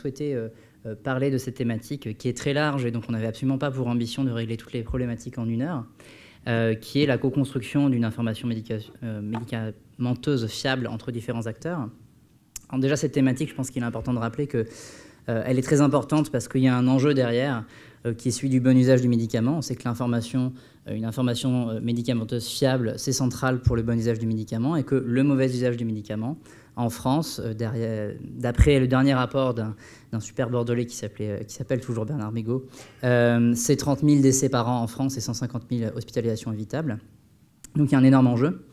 souhaité parler de cette thématique qui est très large et donc on n'avait absolument pas pour ambition de régler toutes les problématiques en 1 heure, qui est la co-construction d'une information médicamenteuse fiable entre différents acteurs. Alors déjà, cette thématique, je pense qu'il est important de rappeler qu'elle est très importante parce qu'il y a un enjeu derrière qui est celui du bon usage du médicament. On sait que une information médicamenteuse fiable, c'est central pour le bon usage du médicament et que le mauvais usage du médicament, en France, d'après le dernier rapport d'un super bordelais qui s'appelle toujours Bernard Migaud, c'est 30 000 décès par an en France et 150 000 hospitalisations évitables. Donc il y a un énorme enjeu.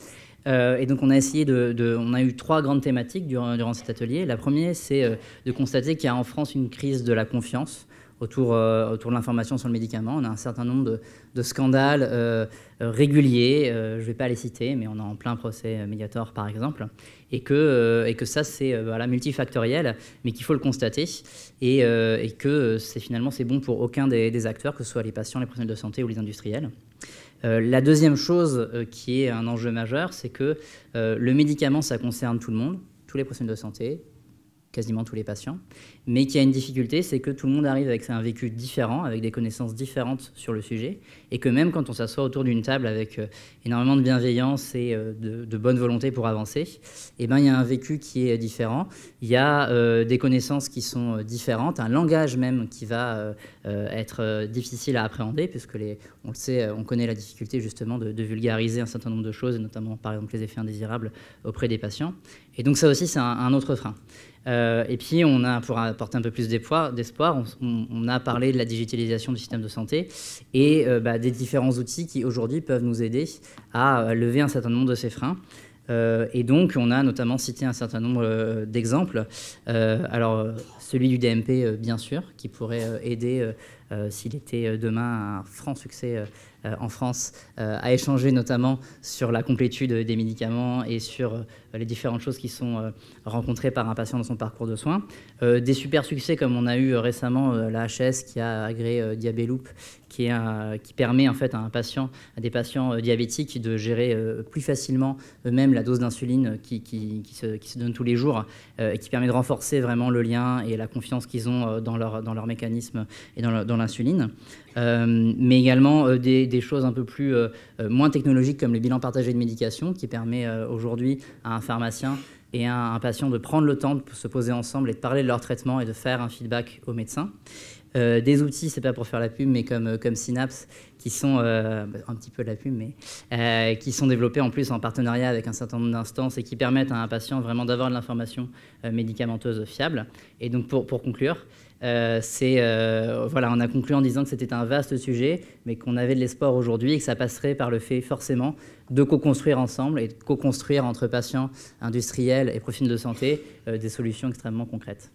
Et donc on a eu 3 grandes thématiques durant cet atelier. La première, c'est de constater qu'il y a en France une crise de la confiance autour de l'information sur le médicament. On a un certain nombre de scandales réguliers, je ne vais pas les citer, mais on est en plein procès Mediator par exemple, et que ça c'est multifactoriel, mais qu'il faut le constater, et que finalement c'est bon pour aucun des acteurs, que ce soit les patients, les professionnels de santé ou les industriels. La deuxième chose qui est un enjeu majeur, c'est que le médicament, ça concerne tout le monde, tous les professionnels de santé, quasiment tous les patients, mais qu'il y a une difficulté, c'est que tout le monde arrive avec un vécu différent, avec des connaissances différentes sur le sujet, et que même quand on s'assoit autour d'une table avec énormément de bienveillance et de bonne volonté pour avancer, eh ben, il y a un vécu qui est différent, il y a des connaissances qui sont différentes, un langage même qui va être difficile à appréhender, puisque on le sait, on connaît la difficulté justement de vulgariser un certain nombre de choses, et notamment par exemple les effets indésirables auprès des patients. Et donc ça aussi, c'est un autre frein. Et puis, pour apporter un peu plus d'espoir, on a parlé de la digitalisation du système de santé et des différents outils qui, aujourd'hui, peuvent nous aider à lever un certain nombre de ces freins. Et donc, on a notamment cité un certain nombre d'exemples. Alors, celui du DMP, bien sûr, qui pourrait aider, s'il était demain un franc succès en France, à échanger notamment sur la complétude des médicaments et sur les différentes choses qui sont rencontrées par un patient dans son parcours de soins. Des super succès comme on a eu récemment la HS qui a agréé Diabeloop, qui permet en fait à des patients diabétiques de gérer plus facilement eux-mêmes la dose d'insuline qui se donne tous les jours et qui permet de renforcer vraiment le lien et la confiance qu'ils ont dans leur mécanisme et dans l'insuline. Mais également des choses un peu plus moins technologiques comme le bilan partagé de médication qui permet aujourd'hui à un pharmacien et à un patient de prendre le temps de se poser ensemble et de parler de leur traitement et de faire un feedback au médecin. Des outils, c'est pas pour faire la pub, mais comme Synapse, qui sont un petit peu de la pub, mais qui sont développés en plus en partenariat avec un certain nombre d'instances et qui permettent à un patient vraiment d'avoir de l'information médicamenteuse fiable. Et donc pour conclure, on a conclu en disant que c'était un vaste sujet, mais qu'on avait de l'espoir aujourd'hui et que ça passerait par le fait forcément de co-construire ensemble et de co-construire entre patients, industriels et professionnels de santé des solutions extrêmement concrètes.